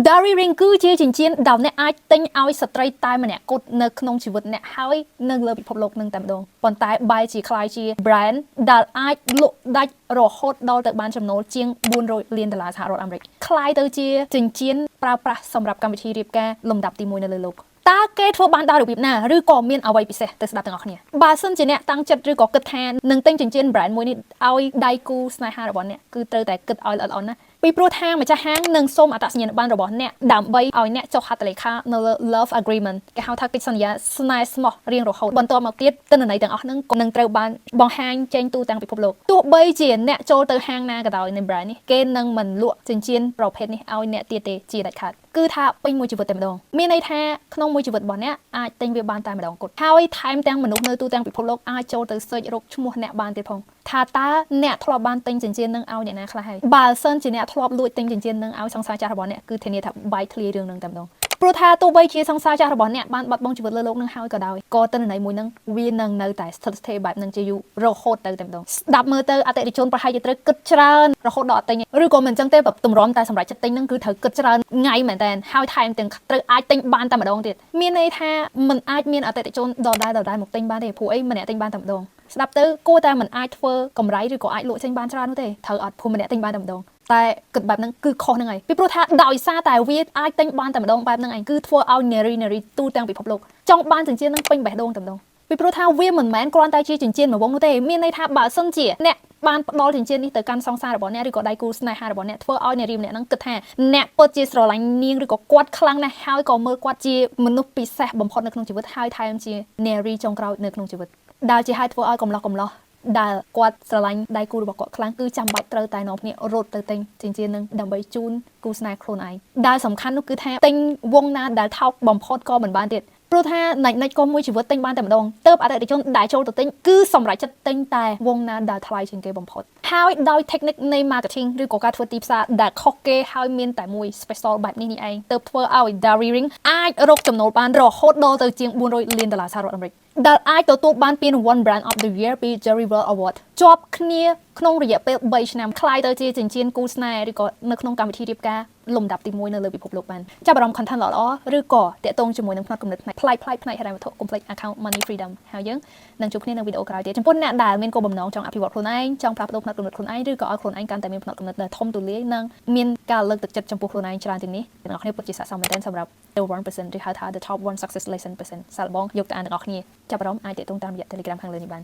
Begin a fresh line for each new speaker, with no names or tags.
Dairy Ring គឺជាចិញ្ចៀនដែលអ្នកអាចទិញឲ្យស្ត្រីតែម្នាក់គត់នៅក្នុងជីវិតអ្នកហើយនៅលើពិភពលោកនឹងតែម្ដងប៉ុន្តែបែរជាខ្លាយជា brand ដែលអាចលក់ដាច់រហូតដល់ទៅបានចំណូលជាង$400 លានសហរដ្ឋអាមេរិកខ្លាយទៅជាចិញ្ចៀនប្រើប្រាស់សម្រាប់កម្មវិធីរៀបការលំដាប់ទី1នៅលើលោកតើគេធ្វើបានដោយរបៀបណាឬក៏មានអ្វីពិសេសទៅស្ដាប់ទាំងអស់គ្នាបើសិនជាអ្នកតាំងចិត្តឬក៏គិតថានឹងទិញចិញ្ចៀន brand មួយនេះឲ្យដៃគូស្នេហារបស់អ្នកគឺត្រូវតែគិតឲ្យល្អៗណាពីព្រោះថាម្ចាស់ហាងនឹងសូមអត្តសញ្ញាណប័ណ្ណរបស់អ្នកដើម្បីឲ្យអ្នកចុះហត្ថលេខានៅលើ Love Agreement គេហៅថាកិច្ចសន្យាស្នេហ៍ស្មោះរៀងរហូតបន្តមកទៀតទិន្នន័យទាំងអស់ហ្នឹងក៏នឹងត្រូវបានបង្ហាញចេញទូទាំងពិភពលោកទោះបីជាអ្នកចូលទៅហាងណាក៏ដោយនៃ brand នេះគេនឹងមិនលក់ចិញ្ចៀនប្រភេទនេះឲ្យអ្នកទៀតទេជាដាច់ខាតគឺថាពេញមួយជីវិតតែម្ដងមានន័យថាក្នុងមួយជីវិតរបស់អ្នកអាចទិញវាបានតែម្ដងគត់ហើយថែមទាំងមនុស្សនៅទូទាំងពិភពលោកអាចចូលទៅ search រកឈ្មោះអ្នកបានទៀតផងថាតើអ្នកធ្លាប់បានទិញចិញ្ចៀននឹងឲ្យអ្នកណាខ្លះហើយបើសិនជាអ្នកធ្លាប់លួចទិញចិញ្ចៀននឹងឲ្យសង្សារចាស់របស់អ្នកគឺធានាថាបាយធ្លាយរឿងនឹងតែម្ដងព្រោះថាទោះបីជាសង្សារចាស់របស់អ្នកបានបាត់បង់ជីវិតលើលោកនឹងហើយក៏ដោយក៏ទិន្នន័យមួយនឹងវានឹងនៅតែស្ថិតស្ថេរបែបនឹងជាយូររហូតទៅតែម្ដងស្ដាប់មើលទៅអតិថិជនប្រហែលជាត្រូវគិតច្រើនរហូតដល់អត់ទិញឬក៏មិនអញ្ចឹងទេแบบទម្រាំតែសម្រាប់ចិត្តទិញនឹងគឺត្រូវគិតច្រើនថ្ងៃមែនតើហើយថែមទាំងត្រូវអាចទិញបានតែម្ដងទៀតមានន័យថាมันអាចមានអតិថិជនដដែលមកទិញបានទេព្រោះអីម្នាក់ទិញបានតែម្ដងស្ដាប់ទៅគួរតែមិនអាចធ្វើកម្រៃឬក៏អាចលក់ចេញបានច្រើននោះទេត្រូវអត់ព្រោះម្នាក់ទិញបានតែម្ដងតែគិតបែបហ្នឹងគឺខុសហ្នឹងហើយពីព្រោះថាដោយសារតែវាអាចទិញបានតែម្ដងបែបហ្នឹងឯងគឺធ្វើឲ្យនារីទូទាំងពិភពលោកចង់បានចិញ្ចៀនហ្នឹងពេញបេះដូងតែម្ដងពីព្រោះថាវាមិនមែនគ្រាន់តែជាចិញ្ចៀនមួយវងនោះទេមានន័យថាបើសិនជាអ្នកបានផ្ដល់ចិញ្ចៀននេះទៅកាន់សង្សាររបស់អ្នកឬក៏ដៃគូស្នេហារបស់អ្នកធ្វើឲ្យនារីម្នាក់ហ្នឹងគិតថាអ្នកពិតជាស្រឡាញ់នាងឬក៏គាត់ខ្លាំងណាស់ហើយក៏មើលគាត់ជាមនុស្សពិសេសបំផុតនៅក្នុងជីវិតហើយថែមជានារីចុងក្រោយនៅក្នុងជីវិតដែលជាឲ្យធ្វើឲ្យកំឡោះដែលគាត់ស្រឡាញ់ដៃគូរបស់គាត់ខ្លាំងគឺចាំបាច់ត្រូវតែនាំគ្នារត់ទៅទិញចិញ្ចៀននឹងដើម្បីជូនគូស្នេហ៍ខ្លួនឯងដែលសំខាន់នោះគឺថាទិញវងណាដែលថោកបំផុតក៏មិនបានទៀតព្រោះថាណាច់ក៏មួយជីវិតទិញបានតែម្ដងទើបអតិថិជនដែលចូលទៅទិញគឺសម្រេចចិត្តទិញតែវងណាដែលថ្លៃជាងគេបំផុតហើយដោយ technique នៃ marketing ឬក៏ការធ្វើទីផ្សារដែលខុសគេហើយមានតែមួយ special បែបនេះឯងទើបធ្វើឲ្យ Dairy Ring អាចរកចំណូលបានរហូតដល់ទៅជាង$400 លានសហរដ្ឋអាមេរិកដែលអាចទទួលបានពានរង្វាន់ Brand of the Year ពី Jerry World Award ជាប់គ្នាក្នុងរយៈពេល3ឆ្នាំคล้ายទៅជាចិញ្ចៀនគូស្នេហ៍ឬក៏នៅក្នុងកម្មវិធីរៀបការលំដាប់ទី1នៅលើពិភពលោកបានចាប់អារម្មណ៍ content ល្អៗឬក៏តាក់ទងជាមួយនឹងផ្នត់គំនិតផ្នែកប្លែកៗផ្នែកហិរញ្ញវត្ថុ complex account money freedom ហើយយើងនឹងជួបគ្នានៅវីដេអូក្រោយទៀតចំពោះអ្នកដែលមានគោលបំណងចង់អភិវឌ្ឍខ្លួនឯងចង់ផ្លាស់ប្ដូរផ្នត់គំនិតខ្លួនឯងឬក៏ឲ្យខ្លួនឯងកាន់តែមានផ្នត់គំនិតដែលធំទូលាយនិងមានការលើកទឹកចិត្តចំពោះខ្លួនឯងច្រើនទាំងនេះអ្នកនរគ្នាពិតជាស័ក្តិសមមែនទែនសម្រាប់ the 1% ឬហៅថា the top 1 success lesson percent សាកល្បងយកទៅអានទាំងអស់គ្នាចាប់អារម្មណ៍អាចតាក់ទងតាមរយៈ Telegram ខាងលើនេះបាន